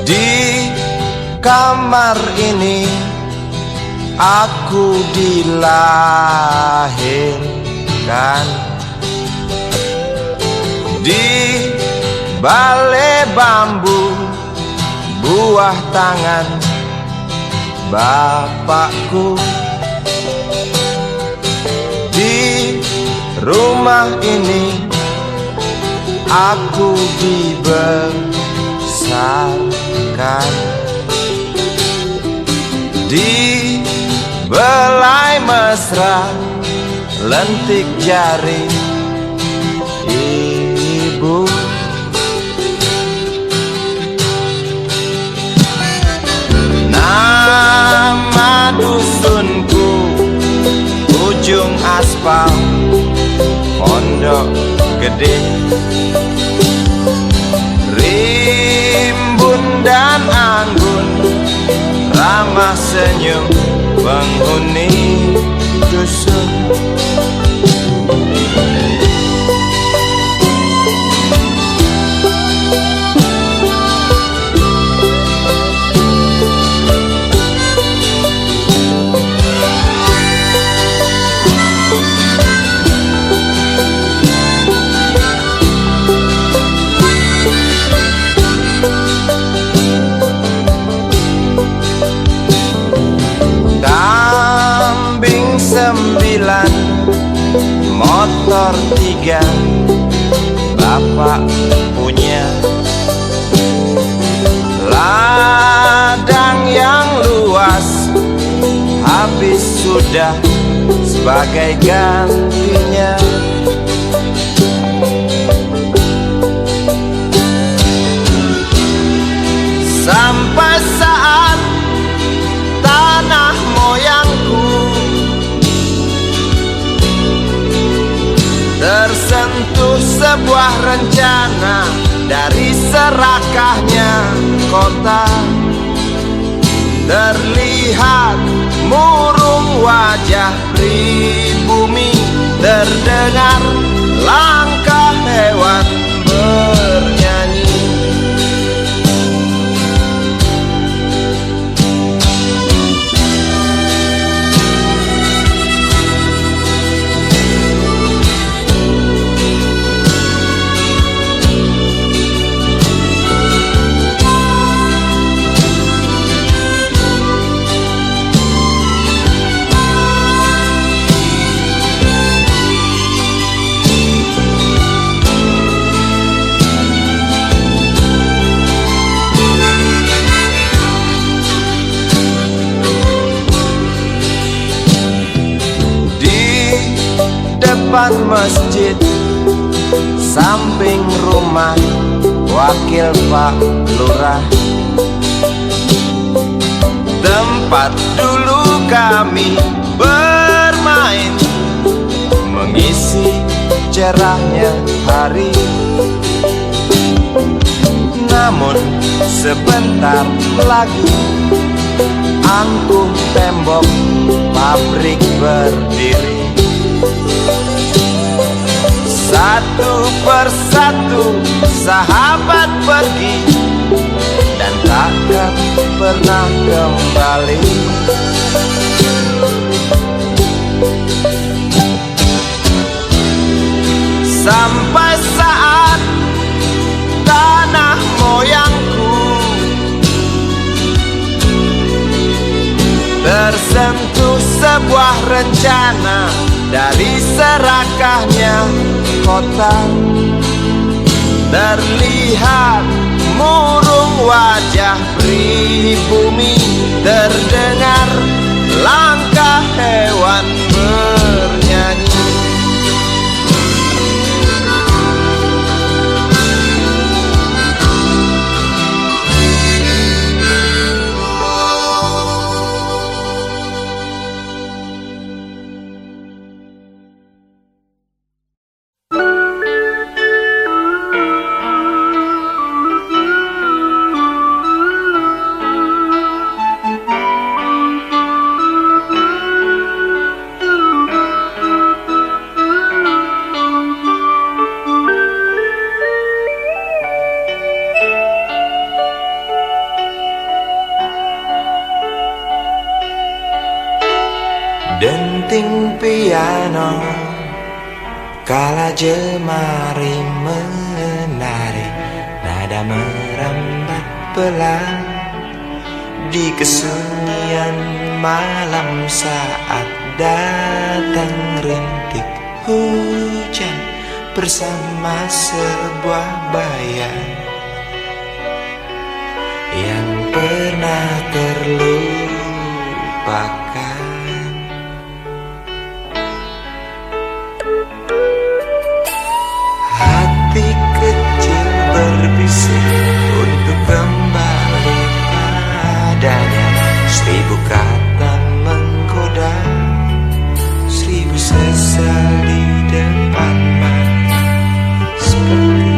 Di kamar ini aku dilahirkan, di balai bambu buah tangan bapakku. Di rumah ini aku dibesarkan, di belai mesra lentik jari ibu. Nama dusunku ujung aspal Pondok Gede. Rimbun dan anggun ramah senyum penghuni dusun. Sembilan, motor 3 bapak punya, ladang yang luas habis sudah sebagai gantinya. Sampai saat tanah moyangku tersentuh sebuah rencana dari serakahnya kota. Terlihat murung wajah pribumi, terdengar langkah hewan bernyanyi. Depan masjid samping rumah wakil Pak Lurah, tempat dulu kami bermain mengisi cerahnya hari. Namun sebentar lagi angkuh tembok pabrik berdiri. Satu persatu sahabat pergi dan takkan pernah kembali. Sampai saat tanah moyangku tersentuh sebuah rencana dari serakahnya kota. Terlihat murung wajah pribumi, terdengar langkah hewan bernyanyi. denting piano kala jemari menari, nada merambat pelan di kesunyian malam saat datang rintik hujan bersama sebuah bayang yang pernah terlupakan. Hati kecil berbisik untuk kembali padanya. 1000 kata menggoda, 1000 sesal di depan mata, seperti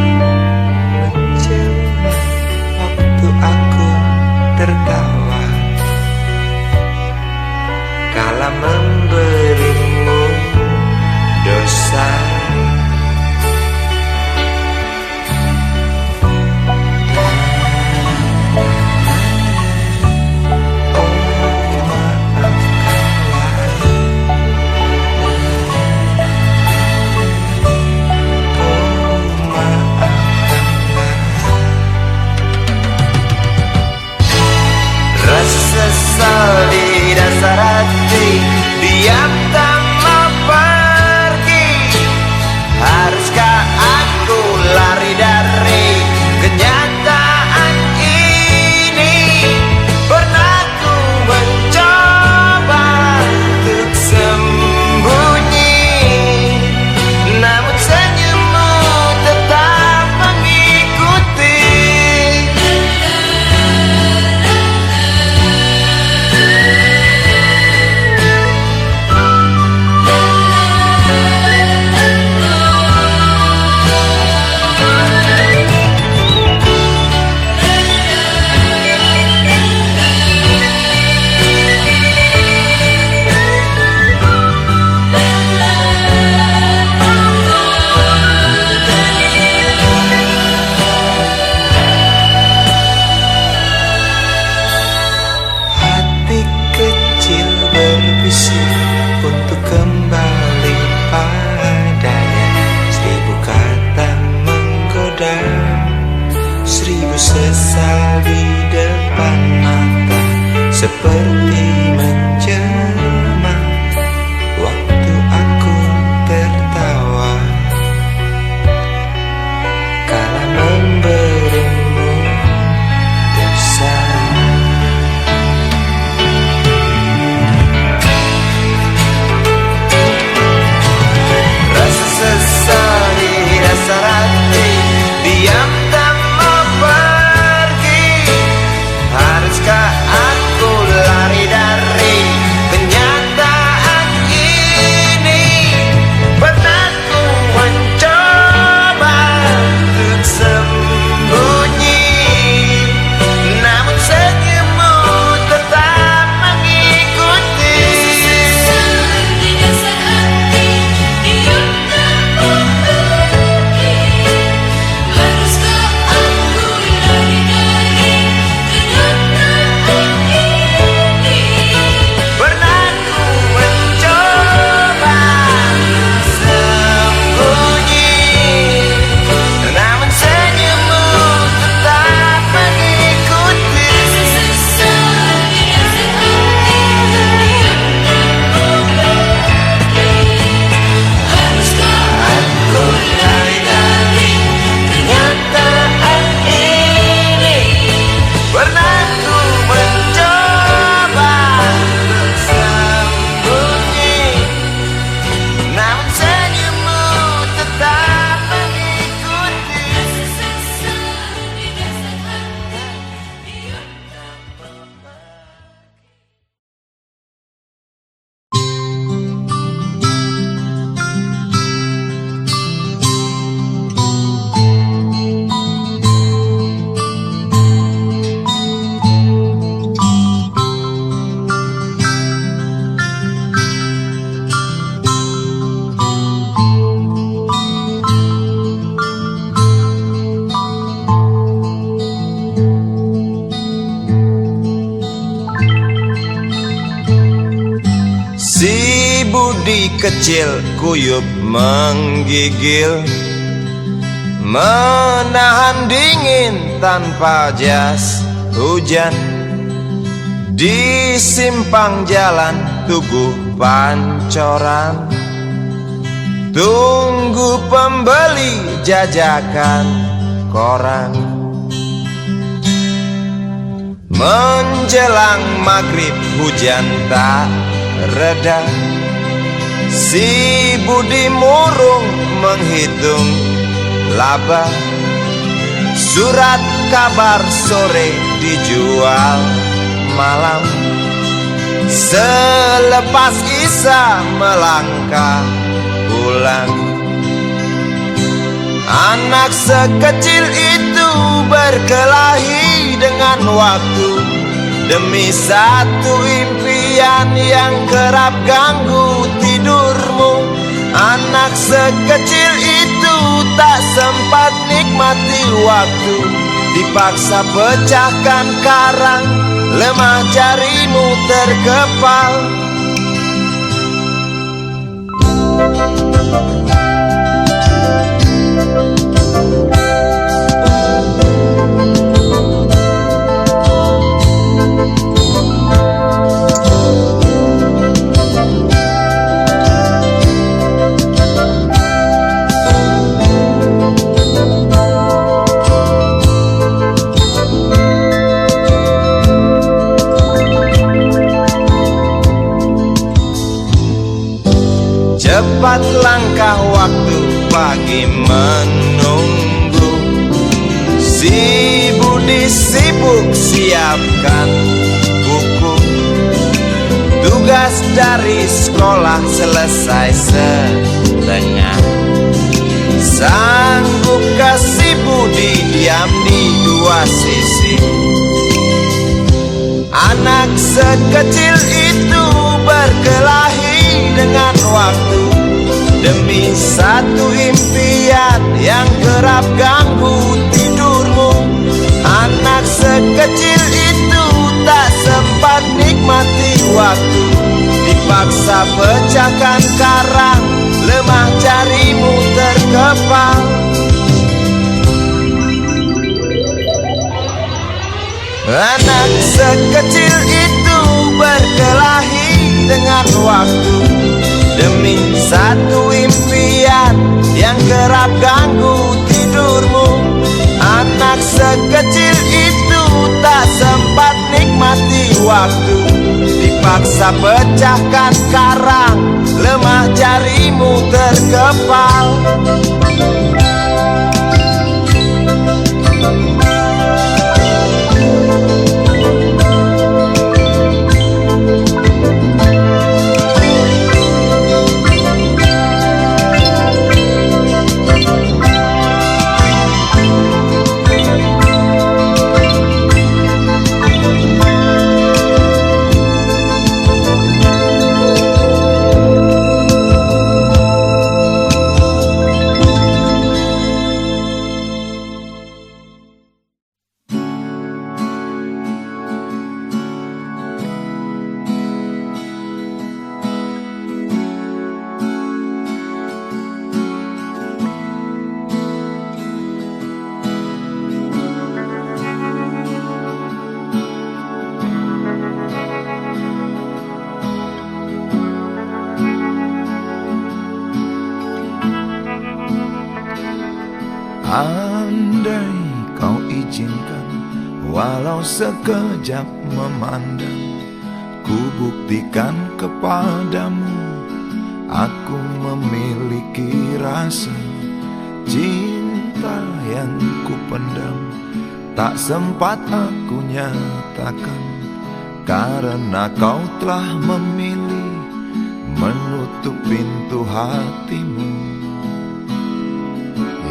menjelma waktu aku tertawa kala memberimu dosa. Sesal di dasar hati, diam tak mau pergi. Haruskah aku lari dari kenyataan ini? Pernah ku mencoba untuk sembunyi, namun senyummu tetap mengikuti. Untuk kembali padanya, 1000 kata menggoda, 1000 sesal di depan mata, seperti menjelma waktu aku tertawa kala memberimu dosa. Sesal di dasar hati, diam tak mau pergi. Haruskah aku lari dari budi kecil kuyup menggigil, menahan dingin tanpa jas hujan. Di simpang jalan Tugu Pancoran, tunggu pembeli jajakan koran. Menjelang maghrib hujan tak reda, si Budi murung menghitung laba. Surat kabar sore dijual malam. Selepas Isya melangkah pulang. Anak sekecil itu berkelahi dengan waktu demi satu impian yang kerap ganggu tidurmu. Anak sekecil itu tak sempat nikmati waktu, dipaksa pecahkan karang, lemah jarimu terkepal. Cepat langkah waktu pagi menunggu, si Budi sibuk siapkan buku. Tugas dari sekolah selesai setengah. Sanggupkah si Budi diam di dua sisi? Anak sekecil itu berkelahi dengan waktu demi satu impian yang kerap ganggu tidurmu. Anak sekecil itu tak sempat nikmati waktu, dipaksa pecahkan karang, lemah jarimu terkepal. Anak sekecil itu berkelahi dengan waktu demi satu impian yang kerap ganggu tidurmu. Anak sekecil itu tak sempat nikmati waktu, dipaksa pecahkan karang, lemah jarimu terkepal. Andai kau izinkan, walau sekejap memandang, ku buktikan kepadamu, aku memiliki rasa cinta yang ku pendam. Tak sempat aku nyatakan, karena kau telah memilih menutup pintu hatimu.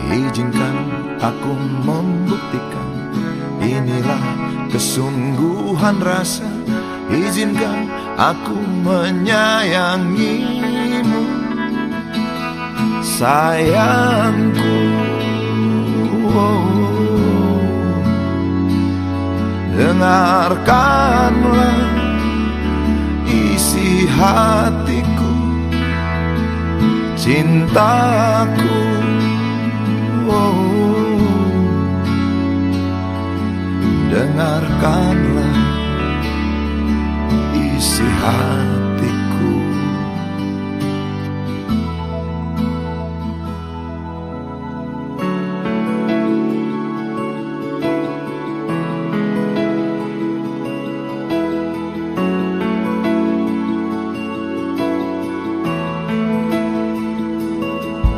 Izinkan aku membuktikan, inilah kesungguhan rasa. Izinkan aku menyayangimu, sayangku. Dengarkanlah isi hatiku, cintaku. Oh, dengarkanlah isi hatiku.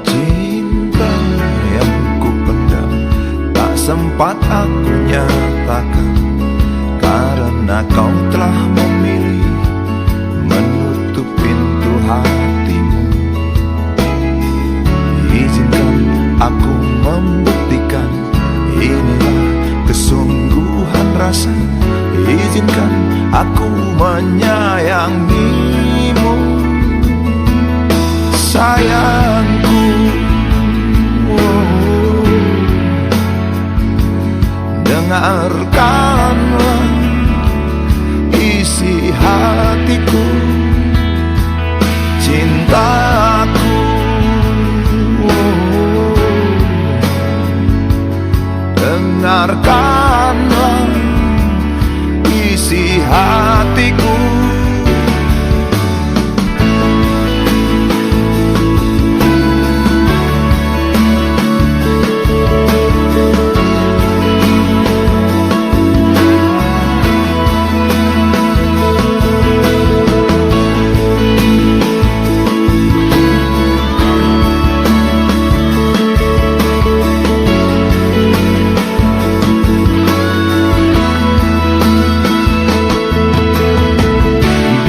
Cinta yang ku pendam tak sempat aku nyatakan, karena kau telah memilih menutup pintu hatimu. Izinkan aku membuktikan, inilah kesungguhan rasa. Izinkan aku menyayangimu, sayangku. Oh, dengarkanlah isi hatiku, cintaku. Oh, dengarkanlah isi hatiku.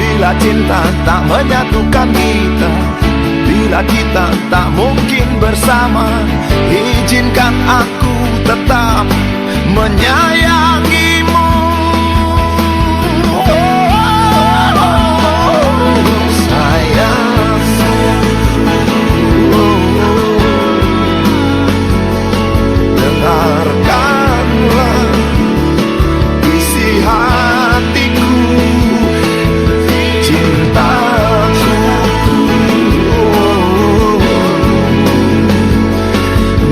Bila cinta tak menyatukan kita, bila kita tak mungkin bersama, izinkan aku tetap menyayangimu. Sayang, dengarkanlah isi hatiku, cintaku.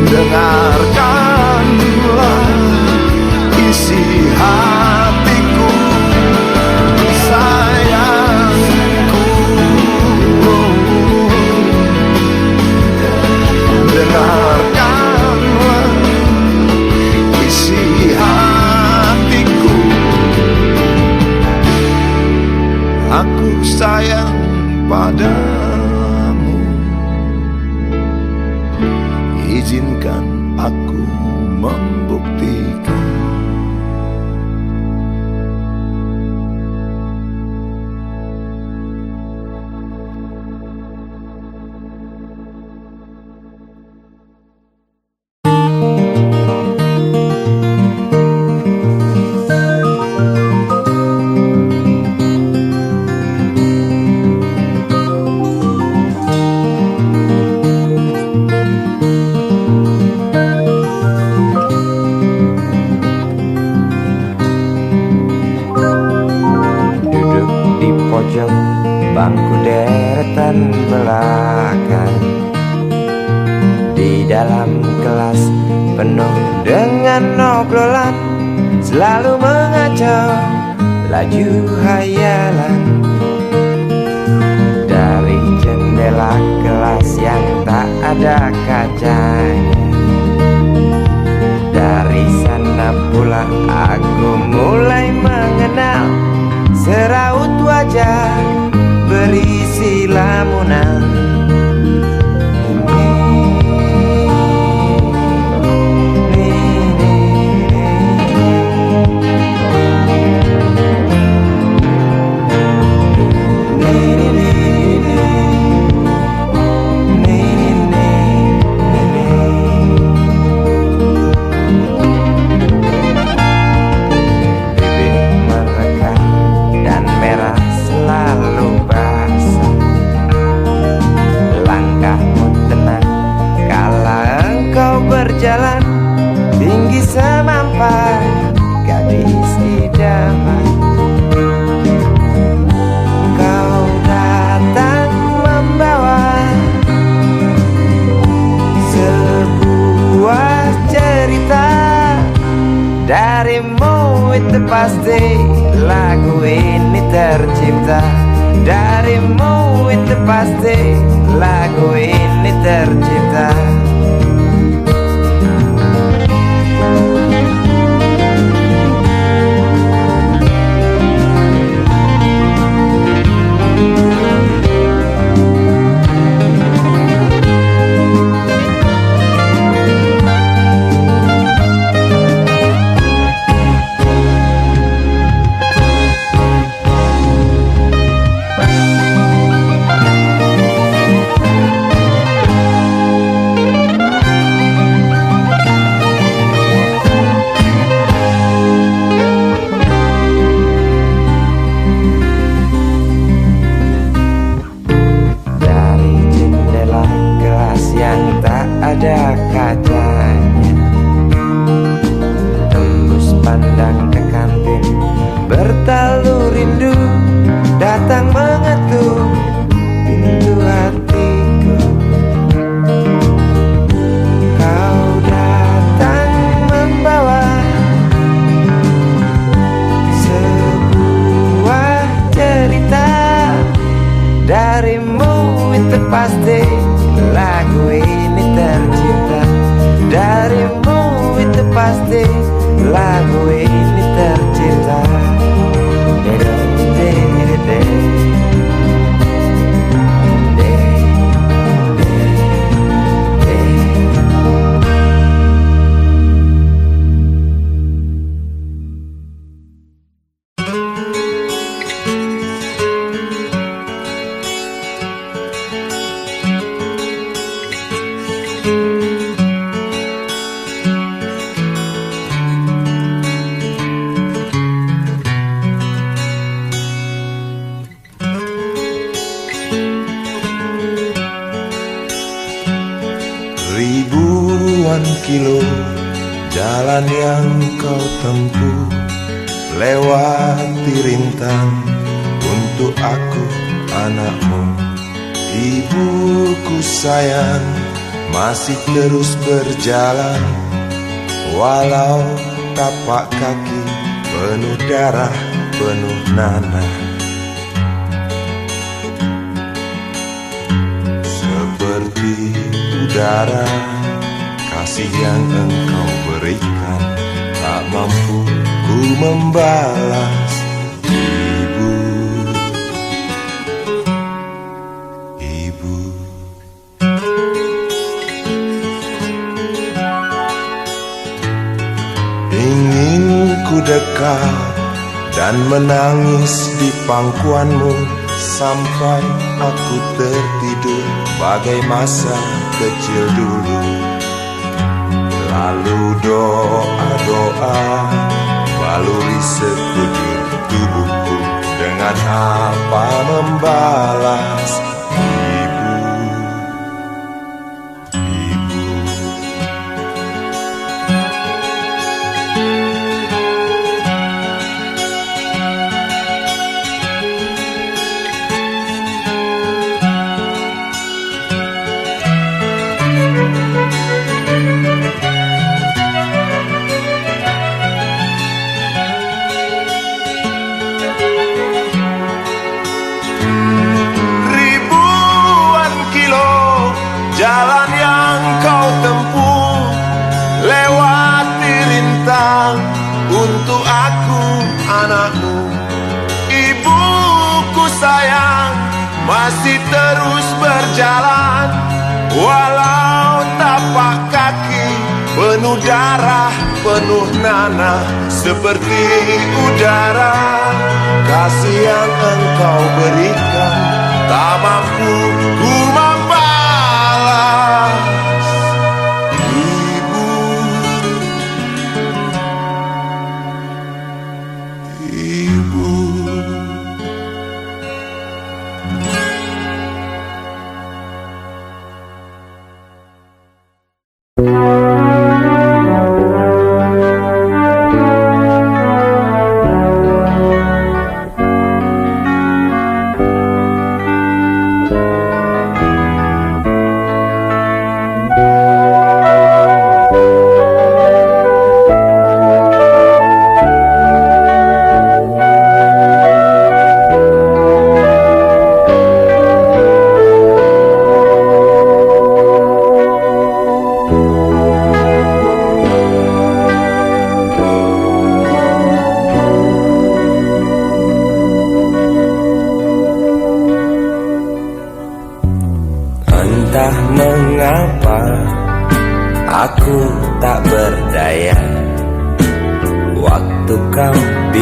Dengarkanlah isi hatiku, sayangku. Dengarkanlah isi hatiku. Aku sayang padamu, izinkan aku membuktikan. pojok bangku deretan belakang, di dalam kelas penuh dengan obrolan, selalu mengacau laju hayalan. Dari jendela kelas yang tak ada kacanya, dari sana pula aku mulai mengenal seraut wajah berisi lamunan. Selalu pasti lagu ini tercipta. Darimu itu pasti lagu ini tercipta. Ada kacanya, tembus pandang ke kantin, bertalu rindu datang mengetuk pintu hatiku. Kau datang membawa sebuah cerita. Darimu itu pasti lagu ini tercipta. Darimu itu pasti lagu ini tercipta. Ribuan kilo jalan yang kau tempuh, lewati rintang untuk aku anakmu. Ibuku sayang masih terus berjalan, walau tapak kaki penuh darah, penuh nanah. Seperti udara, kasih yang engkau berikan tak mampu ku membalas. Ibu, ibu, ingin ku dekat dan menangis di pangkuanmu sampai aku tertidur bagai masa kecil dulu. Lalu doa-doa baluri sekujur tubuhku, dengan apa membalas. Ibu, ibu, jalan yang kau tempuh, lewati rintang untuk aku anakmu. Ibuku sayang masih terus berjalan, walau tapak kaki penuh darah, penuh nanah. Seperti udara, kasih yang engkau berikan tak mampu ku membalas.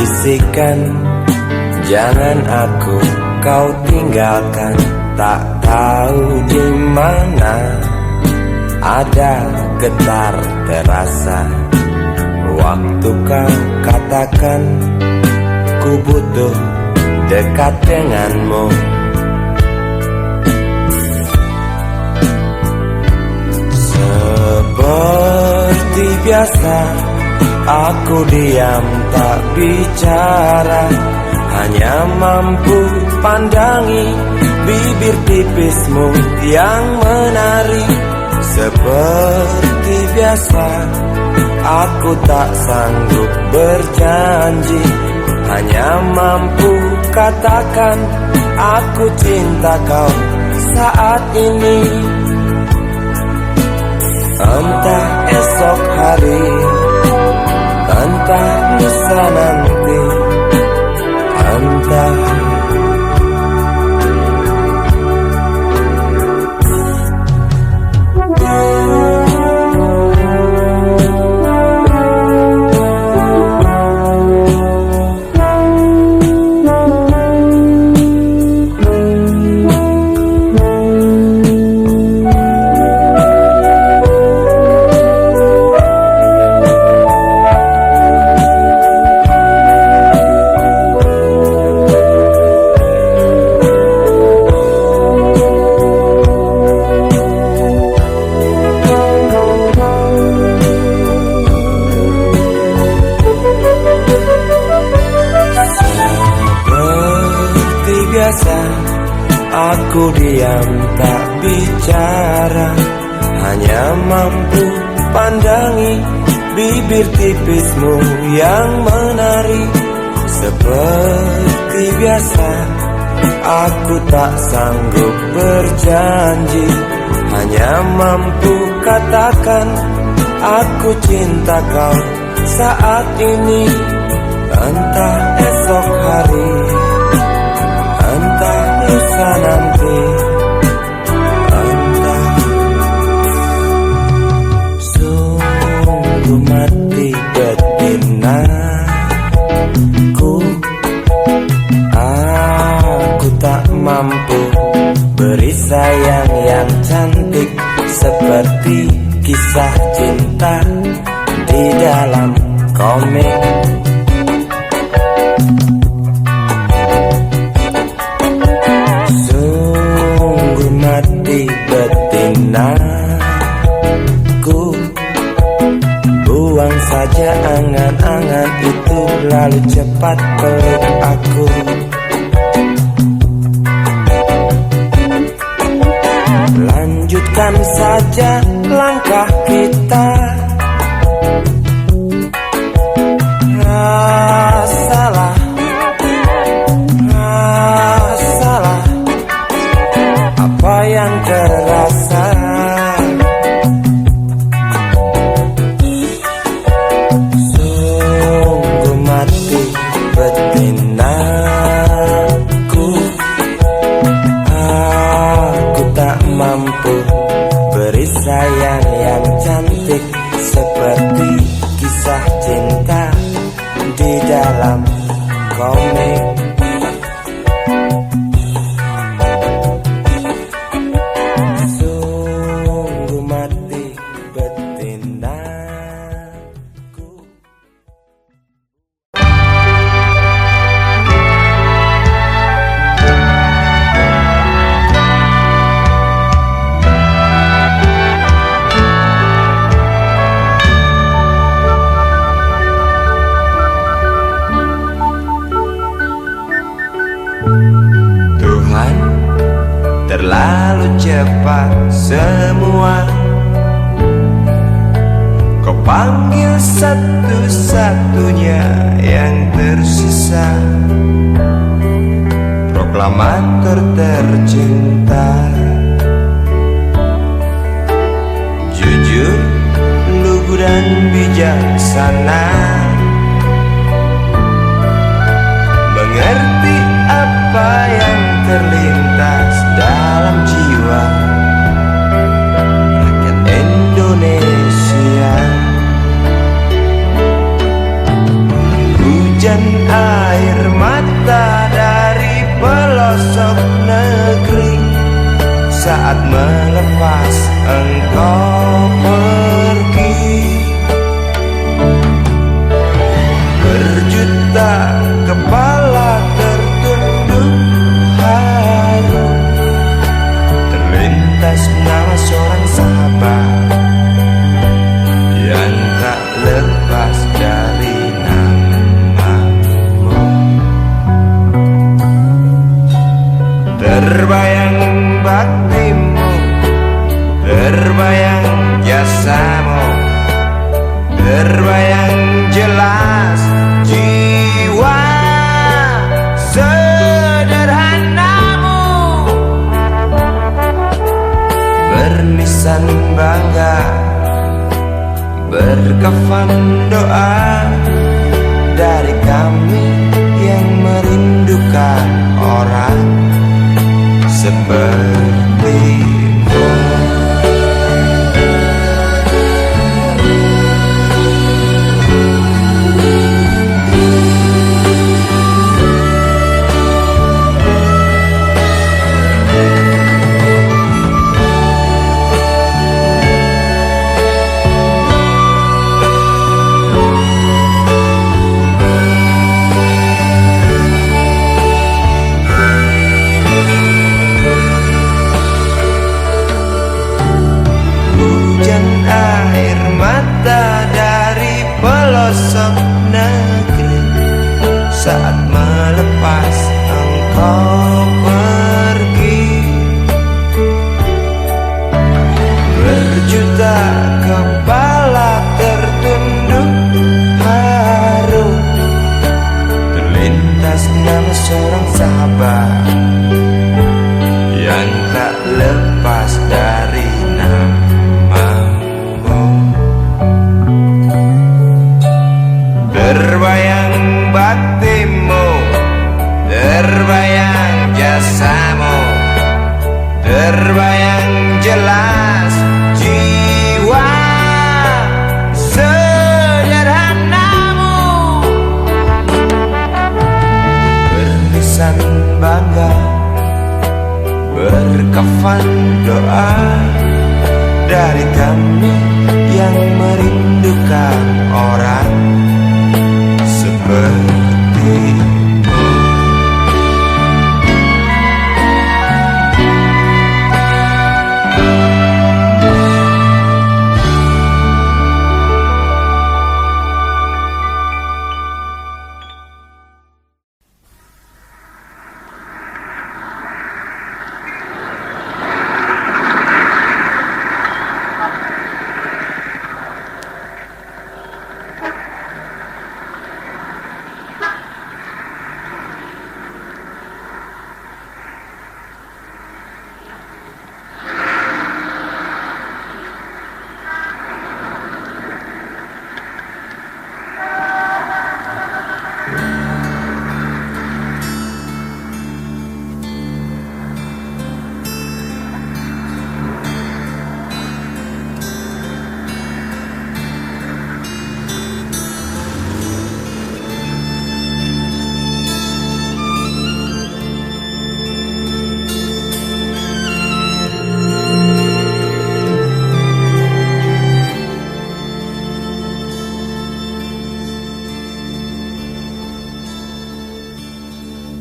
bisikan, jangan aku kau tinggalkan. Tak tahu di mana ada getar terasa. Waktu kau katakan ku butuh dekat denganmu. Seperti biasa aku diam tak bicara, hanya mampu pandangi bibir tipismu yang menari. Seperti biasa aku tak sanggup berjanji, hanya mampu katakan aku cinta kau saat ini. Entah esok hari, entah lusa nanti, entah aku diam tak bicara, hanya mampu pandangi bibir tipismu yang menari. Seperti biasa aku tak sanggup berjanji, hanya mampu katakan aku cinta kau saat ini. Entah esok hari, entah lusa nanti, entah. Sungguh mati betinaku, aku tak mampu beri sayang yang cantik seperti kisah cinta di dalam komik. Betinaku, buang saja angan-angan itu, lalu cepat peluk aku. Lanjutkan saja langkah kita, rasalah apa yang terasa. Sungguh mati betinaku, aku tak mampu beri sayang yang cantik seperti kisah cinta di dalam komik. Terlalu cepat semua, kau panggil satu-satunya yang tersisa, proklamator tercinta. Jujur, lugu dan bijaksana, mengerti apa yang terlintas dalam jiwa rakyat Indonesia. Hujan air mata dari pelosok negeri saat melepas engkau pergi. Berjuta kepala tertunduk haru, terlintas nama seorang sahabat yang tak lepas dari namamu. Terbayang baktimu, terbayang jasamu, terbayang jelas jiwa sederhanamu, bernisan bangga, berkafan doa dari kami yang merindukan orang sepertimu. Pelosok negeri saat melepas engkau pergi. Berjuta kepala tertunduk haru, terlintas nama seorang sahabat yang tak lepas dari namamu. Terbayang baktimu, terbayang jasamu, terbayang jelas jiwa sederhanamu, bernisan bangga, berkafan doa dari kami yang merindukan orang sepertimu.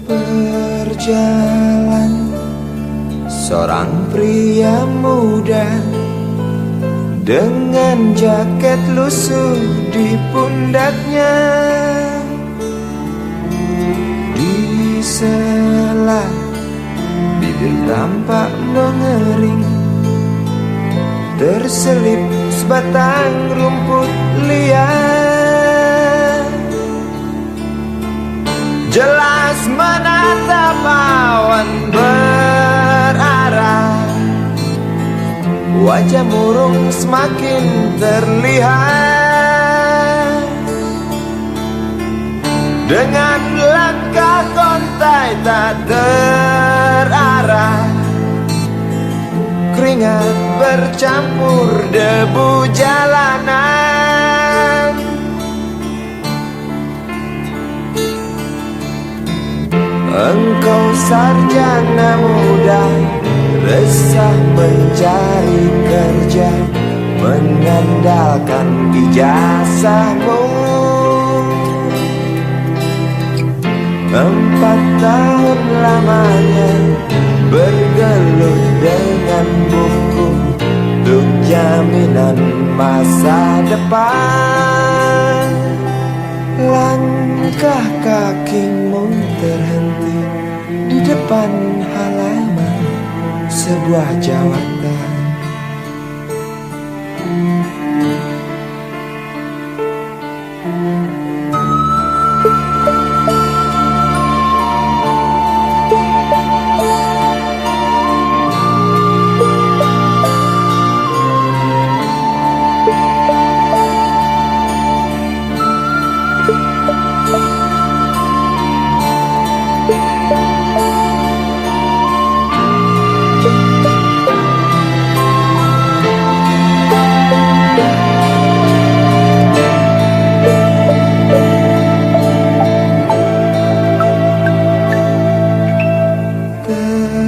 Berjalan seorang pria muda dengan jaket lusuh di pundaknya. Di sela bibir tampak mengering, terselip sebatang rumput liar. Jelas menatap awan berarah, wajah murung semakin terlihat. Dengan langkah kontai tak terarah, keringat bercampur debu jalanan. Engkau sarjana muda, resah mencari kerja, mengandalkan ijazahmu. 4 tahun lamanya bergelut dengan buku untuk jaminan masa depan. Langkah kakimu terhenti di depan halaman sebuah jawatan.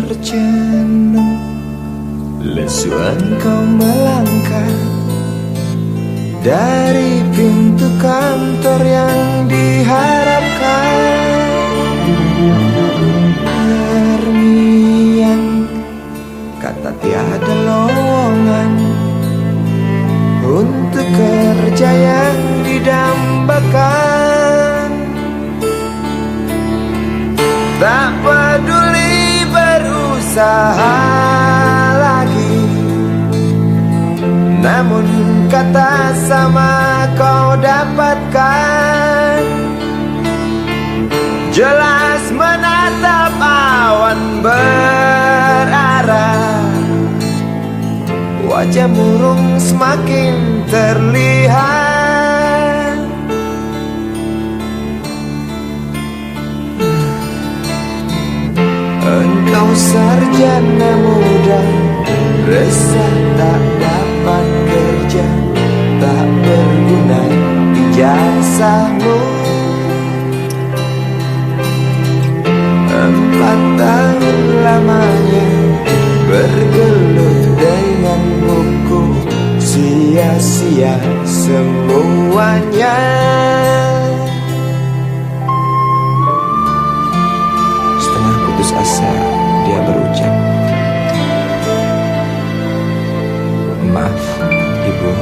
Terjenuh, lesu engkau melangkah dari pintu kantor yang diharapkan. Termiang kata tiada lowongan untuk kerja yang didambakan. Tak peduli berusaha lagi, namun kata sama kau dapatkan. Jelas menatap awan berarah, wajah murung semakin terlihat. Engkau sarjana muda, resah tak dapat kerja, tak berguna ijazahmu. 4 tahun lamanya bergelut dengan buku, sia-sia semuanya. Setengah putus asa dia berucap, "Maaf, Ibu."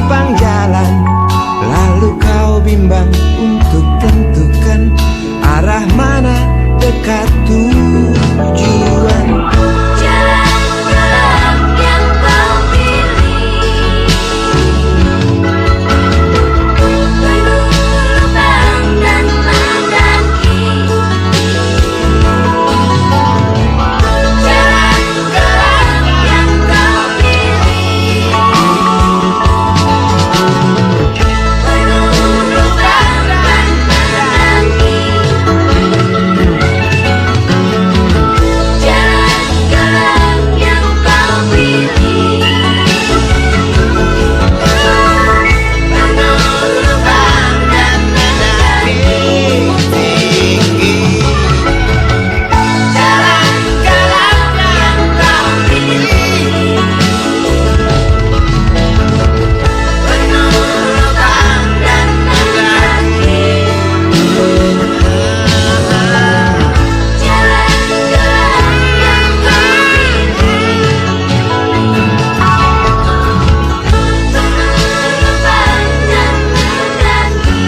lapang jalan, lalu kau bimbang untuk tentukan arah mana dekat tujuan. Jalan-jalan yang kau pilih penuh lubang dan mendaki. Jalan gelap yang kau pilih penuh lubang dan mendaki. Jalan gelap yang kau pilih penuh lubang dan mendaki. Jalan gelap yang kau pilih penuh lubang dan mendaki. Jalan gelap yang kau pilih penuh lubang dan mendaki.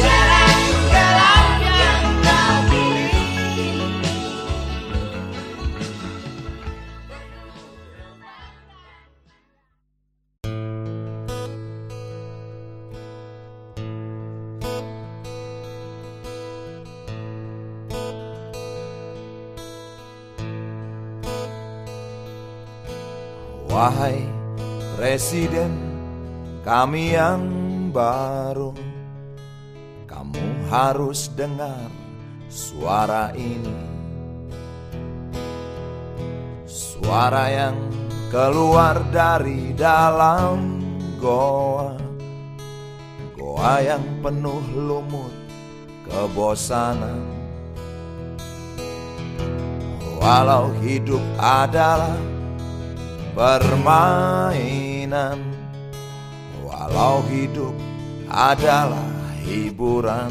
Jalan gelap yang kau pilih. Wahai Presiden kami yang baru, kamu harus dengar suara ini. Suara yang keluar dari dalam goa, goa yang penuh lumut kebosanan. Walau hidup adalah permainan, walau hidup adalah hiburan,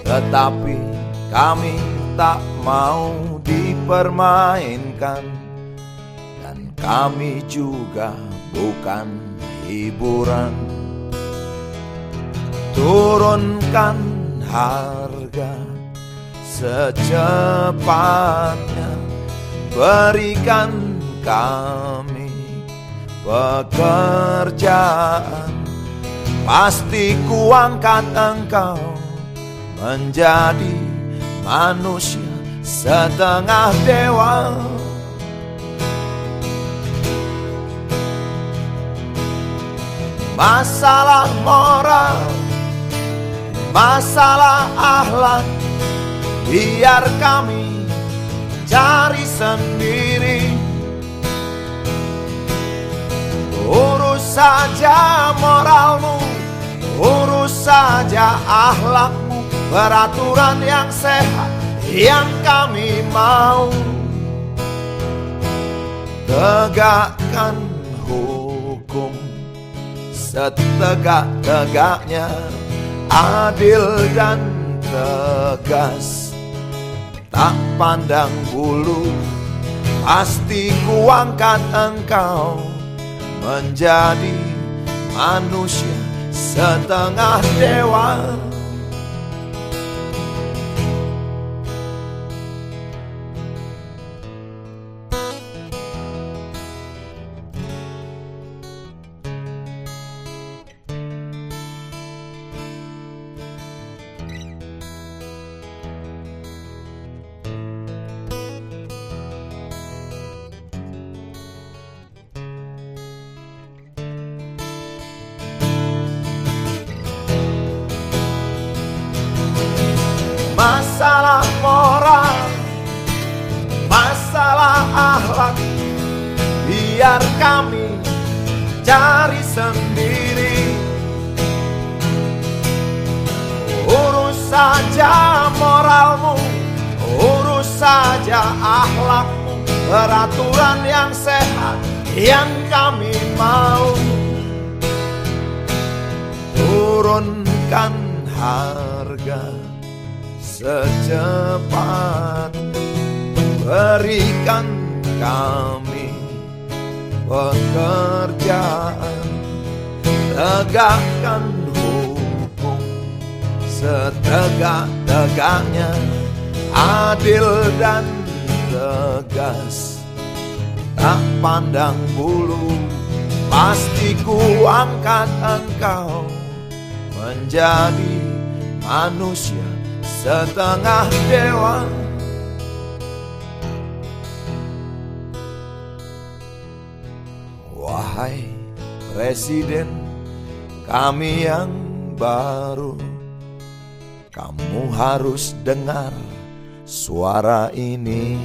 tetapi kami tak mau dipermainkan, dan kami juga bukan hiburan. Turunkan harga secepatnya, berikan kami pekerjaan. Pasti kuangkat engkau menjadi manusia setengah dewa. Masalah moral, masalah akhlak, biar kami cari sendiri. Urus saja moralmu, urus saja akhlakmu, peraturan yang sehat yang kami mau. Tegakkan hukum setegak-tegaknya, adil dan tegas, tak pandang bulu. Pasti kuangkat engkau menjadi manusia setengah dewa. Masalah moral, masalah akhlak, biar kami cari sendiri. Urus saja moralmu, urus saja akhlakmu, peraturan yang sehat yang kami mau. Turunkan harga secepat, berikan kami pekerjaan, tegakkan hukum setegak-tegaknya, adil dan tegas, tak pandang bulu, pasti ku angkat engkau menjadi manusia setengah dewa. Wahai Presiden kami yang baru, kamu harus dengar suara ini.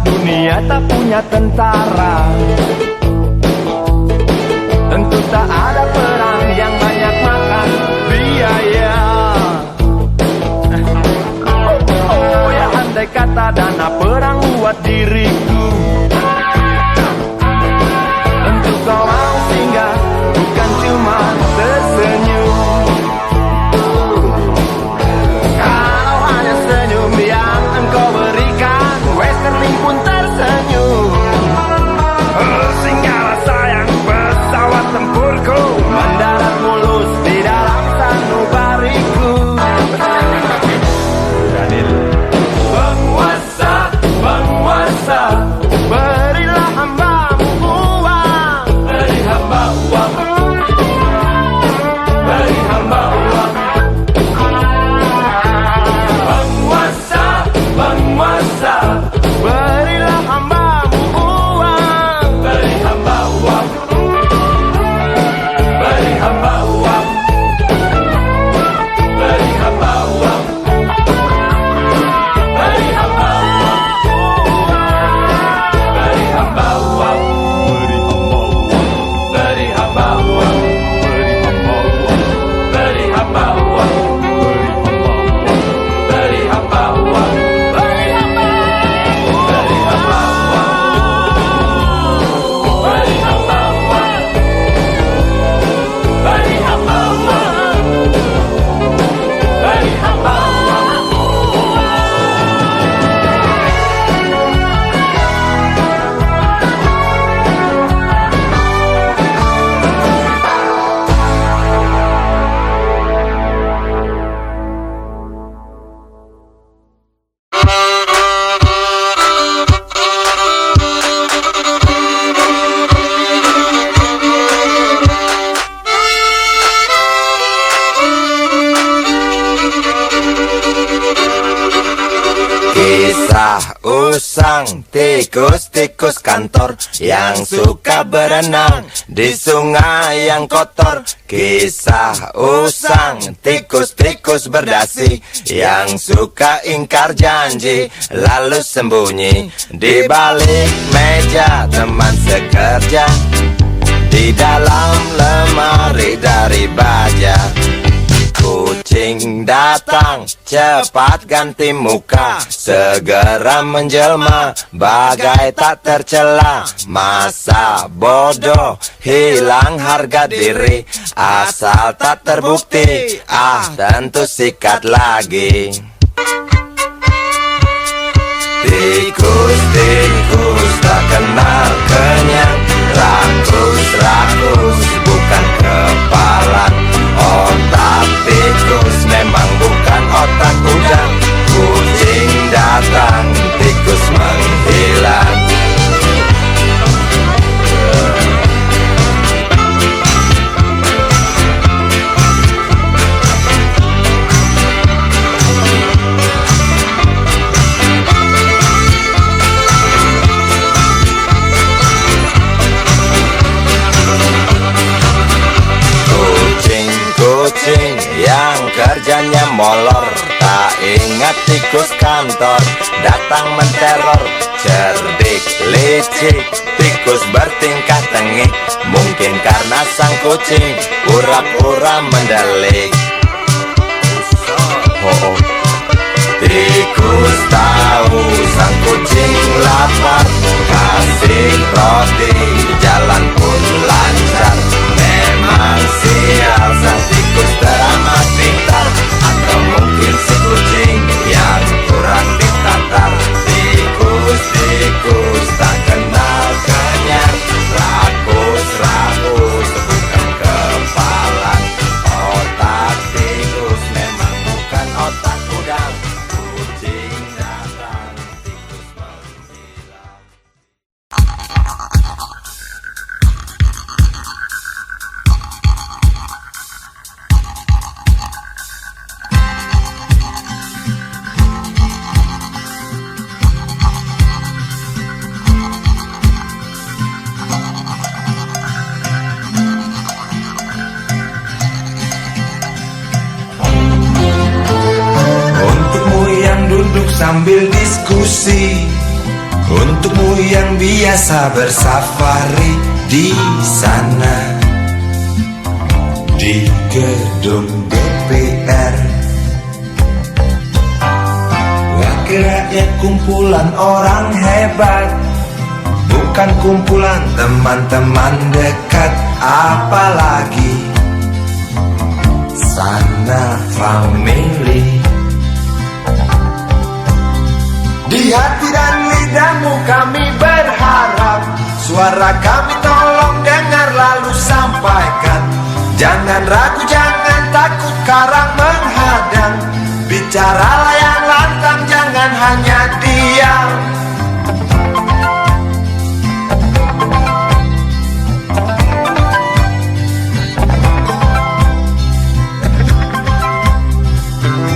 Dunia tak punya tentara, tentu tak ada perang yang banyak makan biaya. Oh ya, andai kata dana perang buat diriku, tentu kau mau singgah, bukan cuma tersenyum. Kalau hanya senyum yang engkau berikan, Westerling pun tersenyum. usang, tikus-tikus kantor yang suka berenang di sungai yang kotor. Kisah usang, tikus-tikus berdasi yang suka ingkar janji lalu sembunyi di balik meja teman sekerja, di dalam lemari dari baja. Kucing datang, cepat ganti muka, segera menjelma, bagai tak tercela. Masa bodoh, hilang harga diri, asal tak terbukti, tentu sikat lagi. Tikus-tikus tak kenal kenyang, rakus-rakus bukan kepalan. Otak tikus memang bukan otak udang. Kucing datang, tikus menghilang. Kucing yang kerjanya molor, tak ingat tikus kantor datang menteror. Cerdik, licik, tikus bertingkah tengik, mungkin karena sang kucing pura-pura mendelik. Tikus tahu sang kucing lapar, kasih roti, jalan pun lancar. Memang sial sang tikus teramat pintar, atau mungkin si kucing yang kurang ditatar. Tikus-tikus tak kenal kenyang, rakus-rakus bukan kepalan. Otak tikus memang bukan otak udang. Kucing datang, tikus menghilang. Sambil diskusi, untukmu yang biasa bersafari di sana, di gedung DPR. Wakil rakyat kumpulan orang hebat, bukan kumpulan teman-teman dekat. Apalagi sana family. Di hati dan lidahmu kami berharap, suara kami tolong dengar lalu sampaikan. Jangan ragu, jangan takut karang menghadang, bicaralah yang lantang, jangan hanya diam.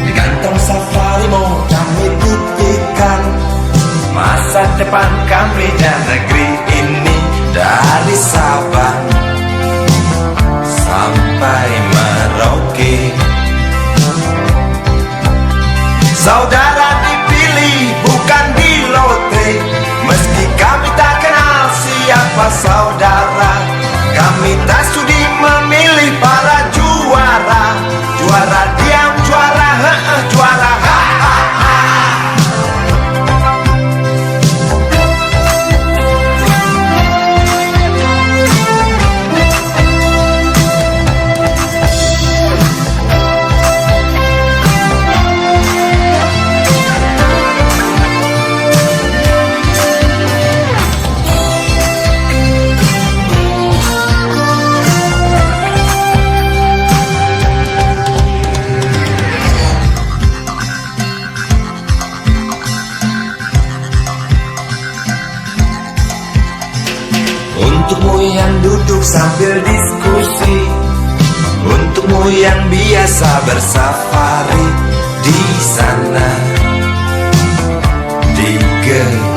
Di kantong safari mau kami titipkan masa depan kami dan negeri ini, dari Sabang sampai Merauke. Saudara dipilih bukan di lotre, meski kami tak kenal siapa saudara. Kami tak sudi memilih para juara, juara diam, juara juara untukmu yang duduk sambil diskusi, untukmu yang biasa bersafari di sana, di gedung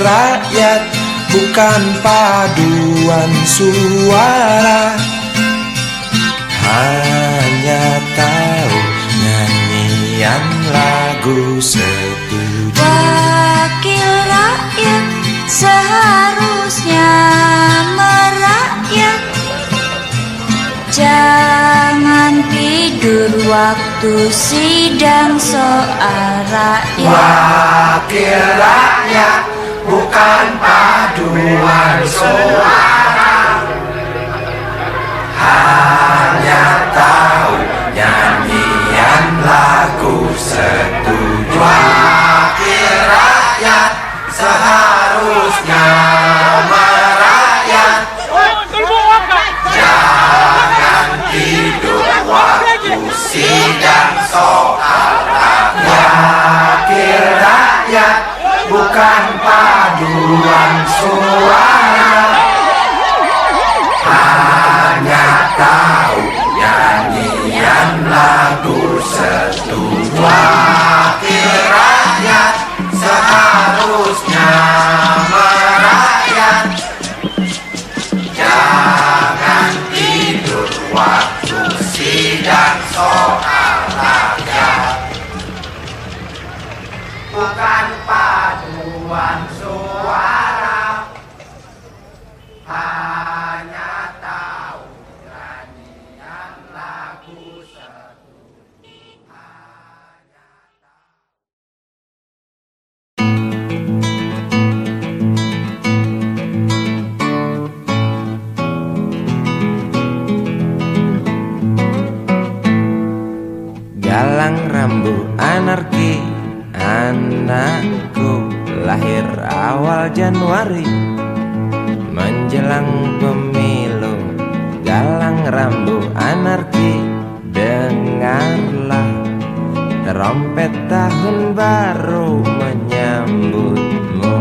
rakyat, bukan paduan suara. Hanya tahu nyanyian lagu setuju. Wakil rakyat seharusnya merakyat. Jangan tidur waktu sidang soal rakyat. Wakil rakyat, bukan paduan suara. Hanya tahu nyanyian lagu setuju. Wakil rakyat seharusnya merakyat. Jangan tidur waktu sidang soal rakyat. Wakil rakyat, bukan paduan suara. Hanya tahu nyanyian lagu setuju. Wakil rakyat seharusnya merakyat. Jangan tidur waktu sidang soal rakyat. Bukan paduan suara. Hanya tahu nyanyian lagu setuju. Galang rambu anarki, anakku lahir awal Januari menjelang pemilu. Galang rambu anarki, dengarlah trompet tahun baru menyambutmu.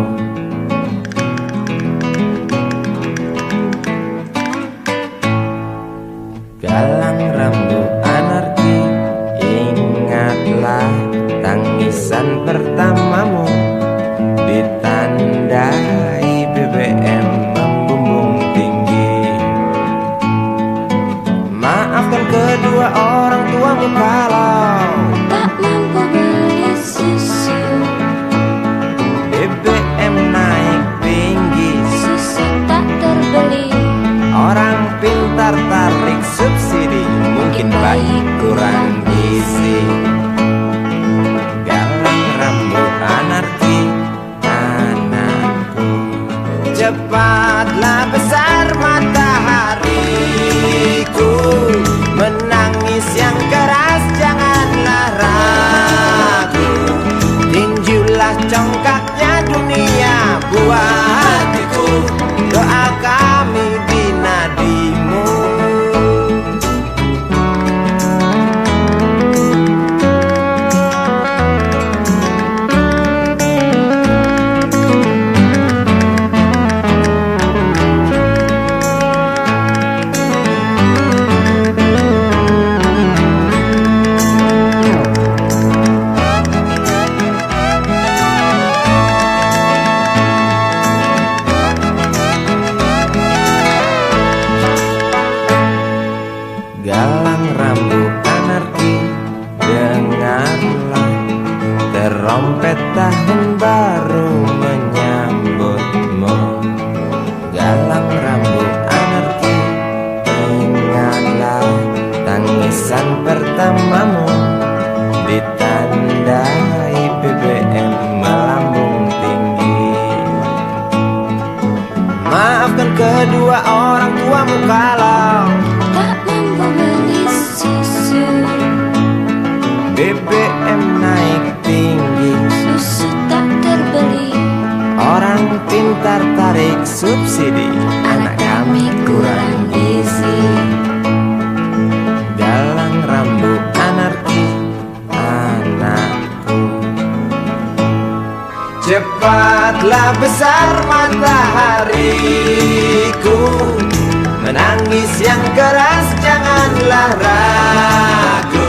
Galang rambu anarki, ingatlah tangisan pertamamu ditandai BBM membumbung tinggi. Maafkan kedua orang tuamu kalau Tak mampu beli susu, BBM naik tinggi. susu tak terbeli. Orang pintar tarik subsidi, mungkin baik kurang gizi. Galang rambu anarki, anakku. Cepatlah besar matahariku, menangis yang keras janganlah ragu. Tinjulah congkaknya dunia buat hatiku, doa kami di nadimu. Galang rambu anarki, dengarlah trompet tahun baru menyambutmu. Galang rambu anarki, ingatlah tangisan pertamamu ditandai BBM melambung tinggi. Maafkan kedua orang tuamu kalau Tak mampu beli susu, BBM naik tinggi. susu tak terbeli. Orang pintar tarik subsidi, anak kami kurang gizi. Galang rambu anarki, anakku. Cepatlah besar matahariku, menangis yang keras janganlah ragu.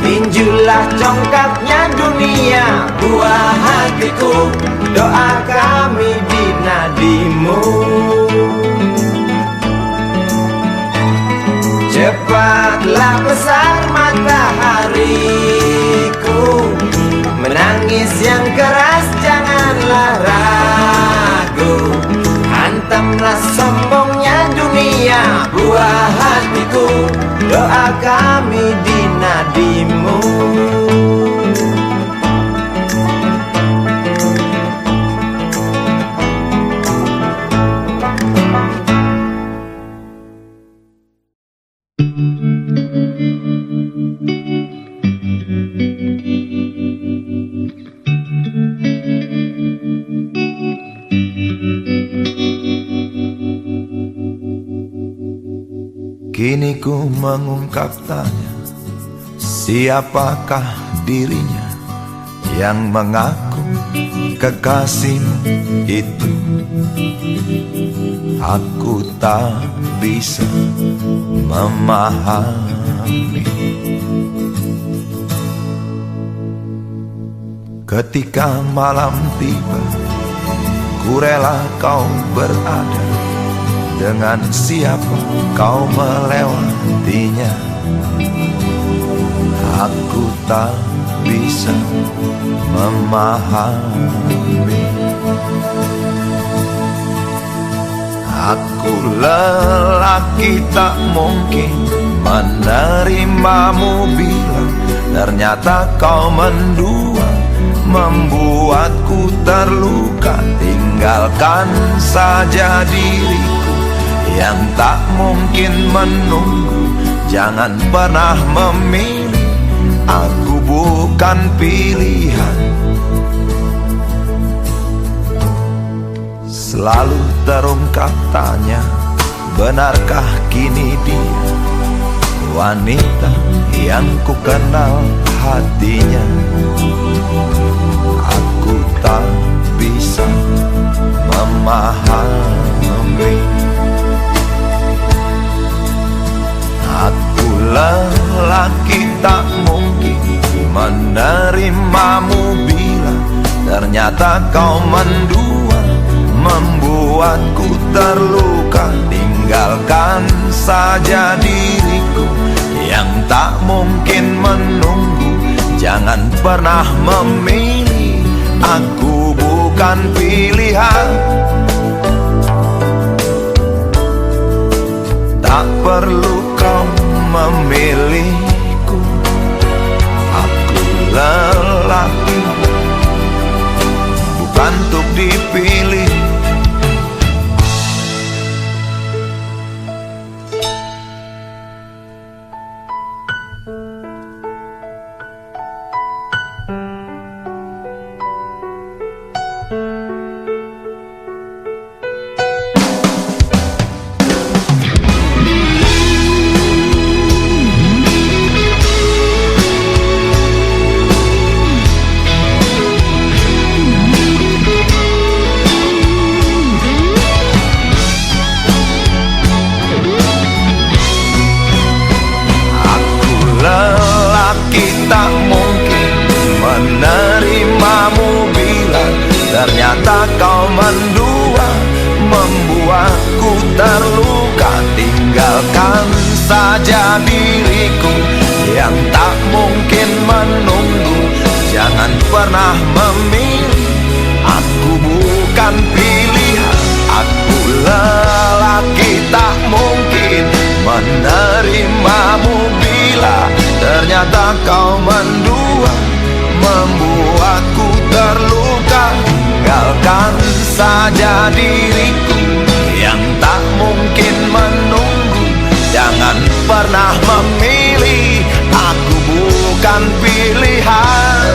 Tinjulah Inilah congkaknya dunia, buah hatiku, doa kami di nadimu. Cepatlah besar matahariku, menangis yang keras janganlah ragu. Hantamlah sombongnya dunia, buah hatiku, doa kami di nadimu. Kini ku mengungkap tanya, siapakah dirinya yang mengaku kekasihmu itu? Aku tak bisa memahami. Ketika malam tiba, ku rela kau berada. Dengan siapa kau melewatinya? Aku tak bisa memahami. Aku lelaki tak mungkin menerimamu bila ternyata kau mendua, membuatku terluka. Tinggalkan saja diriku yang tak mungkin menunggu. Jangan pernah memilih, aku bukan pilihan. Selalu terungkap tanya, benarkah kini dia wanita yang ku kenal hatinya? Aku tak bisa memahami. Aku lelaki tak mungkin menerimamu bila ternyata kau mendua, membuatku terluka. Tinggalkan saja diriku yang tak mungkin menunggu. Jangan pernah memilih, aku bukan pilihan. Tak perlu kau memilihku, aku lelaki bukan untuk dipilih. Tak mungkin menerimamu bila ternyata kau mendua, membuatku terluka. Tinggalkan saja diriku yang tak mungkin menunggu. Jangan pernah memilih, aku bukan pilihan. Aku lelaki tak mungkin menerimamu bila ternyata kau mendua, membuatku terluka. Tinggalkan saja diriku yang tak mungkin menunggu. Jangan pernah memilih, aku bukan pilihan.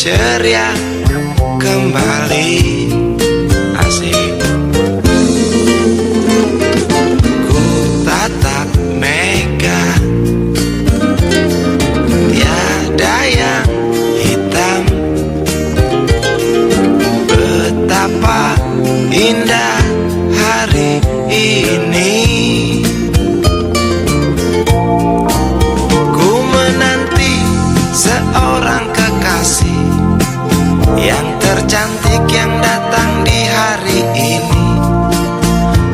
ceria kembali. Asik. Ku tatap mega, tiada yang hitam. Betapa indah hari ini. Ku menanti seorang kekasih yang tercantik yang datang di hari ini.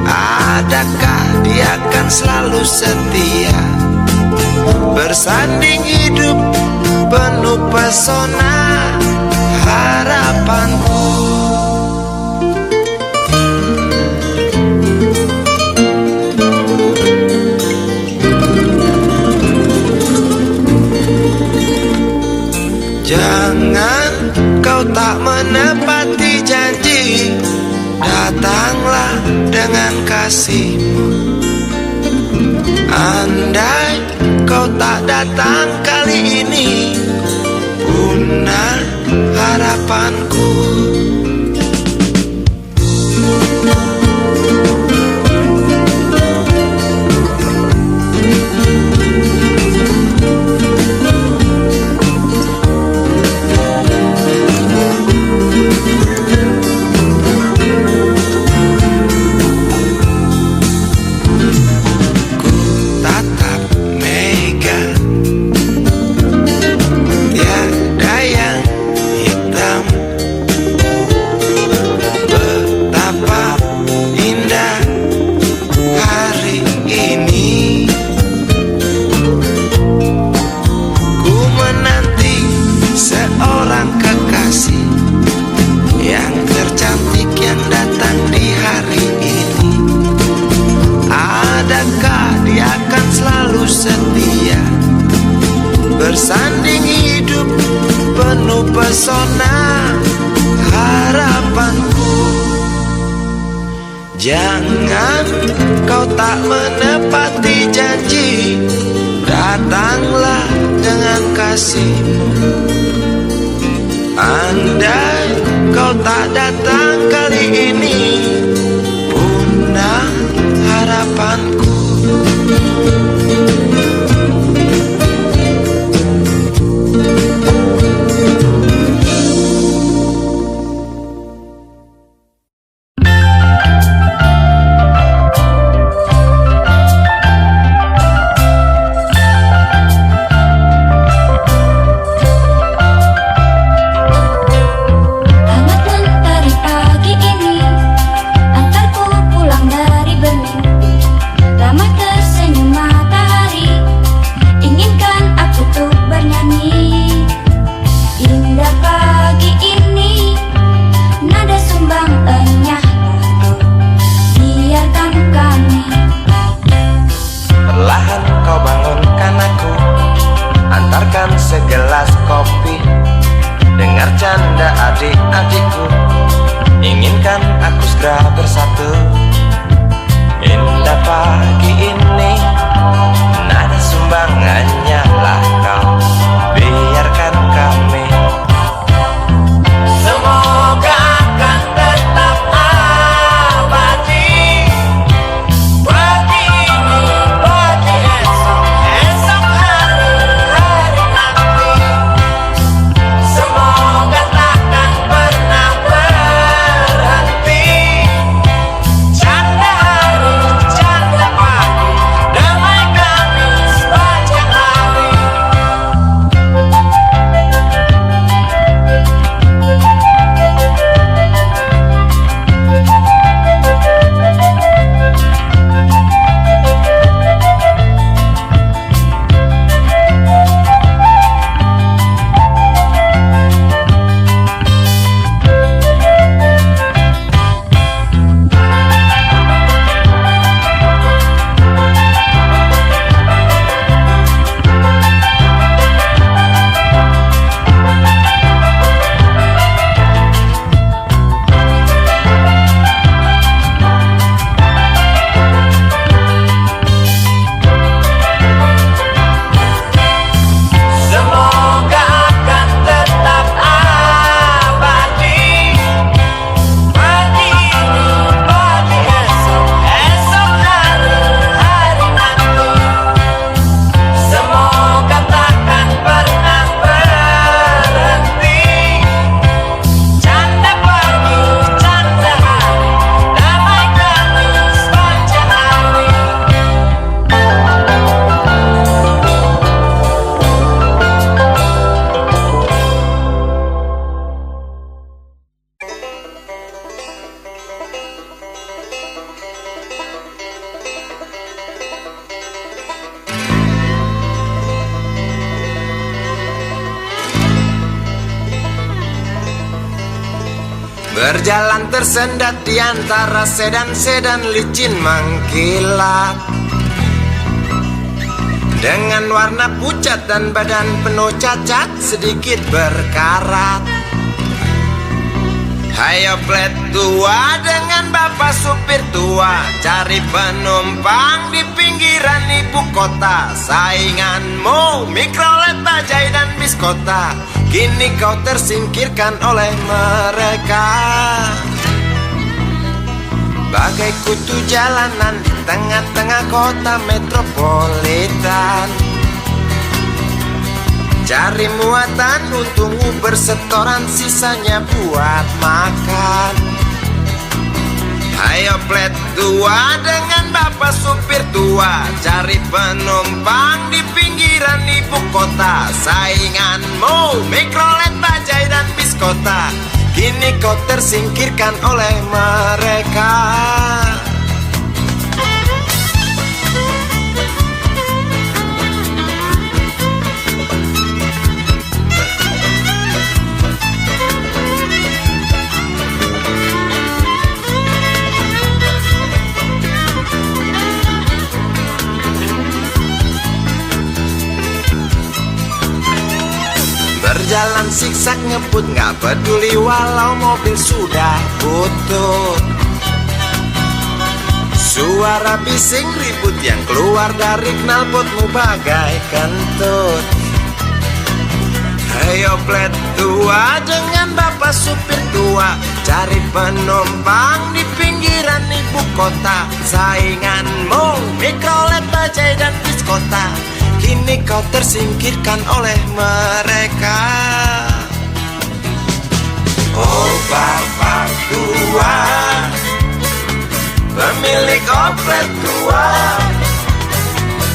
Adakah dia akan selalu setia, bersanding hidup penuh pesona harapanku. Jangan kau tak menepati janji, datanglah dengan kasihmu. Andai kau tak datang kali ini, punah harapanku. Bersanding hidup penuh pesona harapanku. Jangan kau tak menepati janji, datanglah dengan kasihmu. Andai kau tak datang kali ini, punah harapanku. Hangat mentari pagi ini Berjalan tersendat di antara sedan-sedan licin mengkilat, dengan warna pucat dan badan penuh cacat sedikit berkarat. Hayo plet tua dengan bapak supir tua, cari penumpang di pinggiran ibu kota. Sainganmu Mikrolet, Bajai dan bis kota, kini kau tersingkirkan oleh mereka. Bagai kutu jalanan di tengah-tengah kota metropolitan, cari muatan untungmu bersetoran, sisanya buat makan. Hayo plet tua dengan bapak supir tua, cari penumpang di pinggiran ibu kota. Sainganmu Mikrolet, Bajai dan bis kota, kini kau tersingkirkan oleh mereka. Berjalan siksak ngebut, gak peduli walau mobil sudah butut. Suara bising ribut yang keluar dari knalpotmu bagai kentut. Hayo plet tua dengan bapak supir tua, cari penumpang di pinggiran ibu kota. Sainganmu Mikrolet, Bajai dan bis kota, kini kau tersingkirkan oleh mereka. Oh bapak tua, pemilik oplet tua,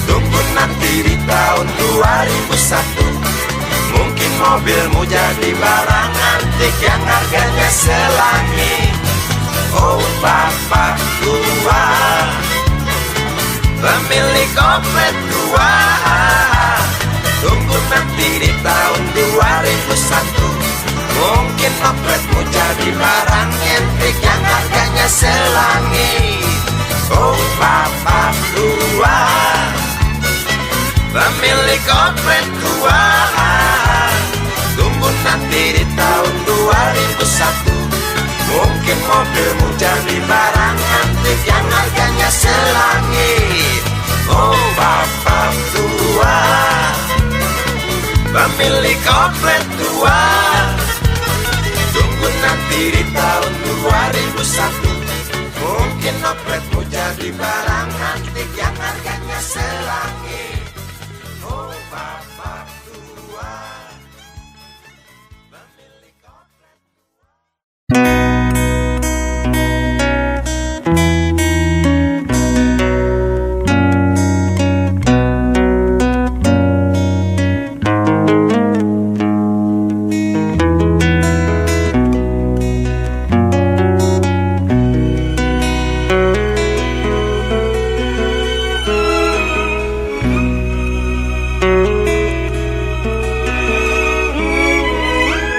tunggu nanti di tahun 2001, mungkin mobilmu jadi barang antik yang harganya selangit. Oh bapak tua, pemilik oplet tua, tunggu nanti di tahun 2001, mungkin opletmu jadi barang antik yang harganya selangit. Oh bapak tua, pemilik oplet tua, tunggu nanti di tahun 2001, mungkin mobilmu jadi barang antik yang harganya selangit. Oh bapak tua, pemilik oplet tua, tunggu nanti di tahun 2001, mungkin opletmu jadi barang antik yang harganya selangit. Oh bapak tua, pemilik oplet tua.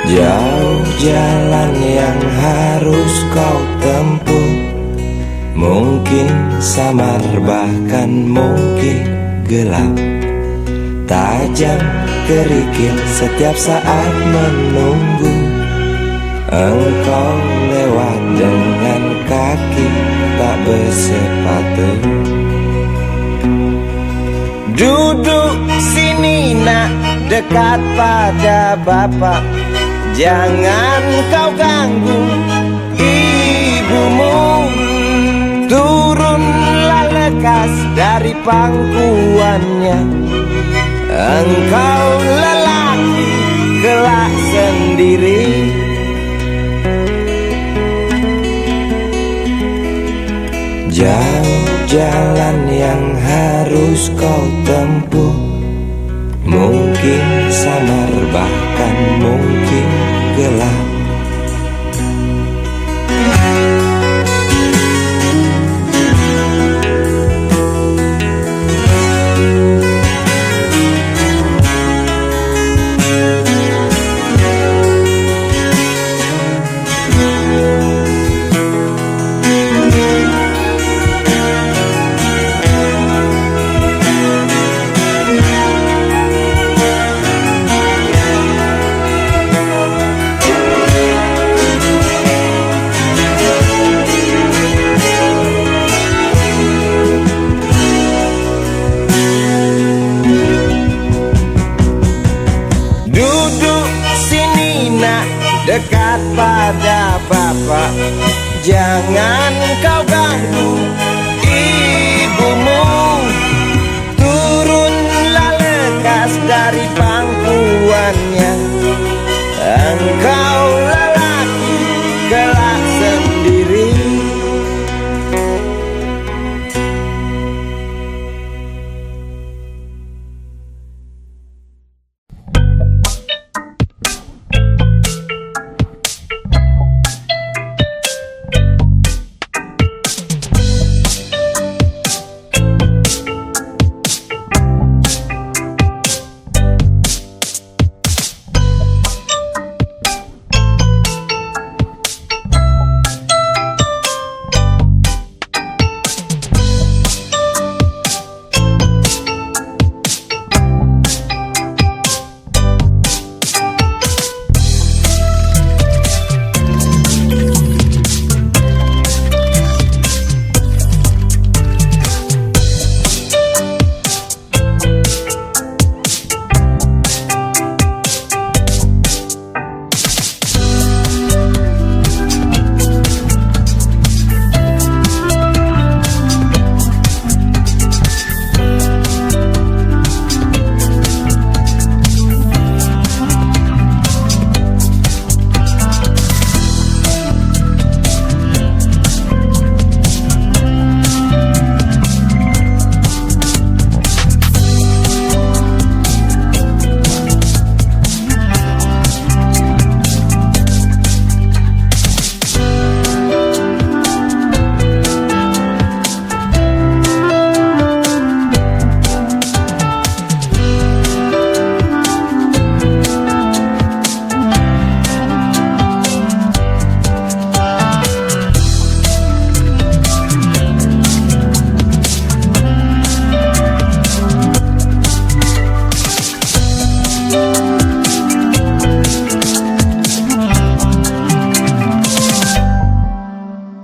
Jauh jalan yang harus kau tempuh, mungkin samar bahkan mungkin gelap, tajam kerikil setiap saat menunggu engkau lewat dengan kaki tak bersepatu. Duduk sini nak, dekat pada bapak, jangan kau ganggu ibumu. Turunlah lekas dari pangkuannya, engkau lelaki kelak sendiri. Jauh jalan yang harus kau tempuh, mungkin samar bahkan mungkin gelap,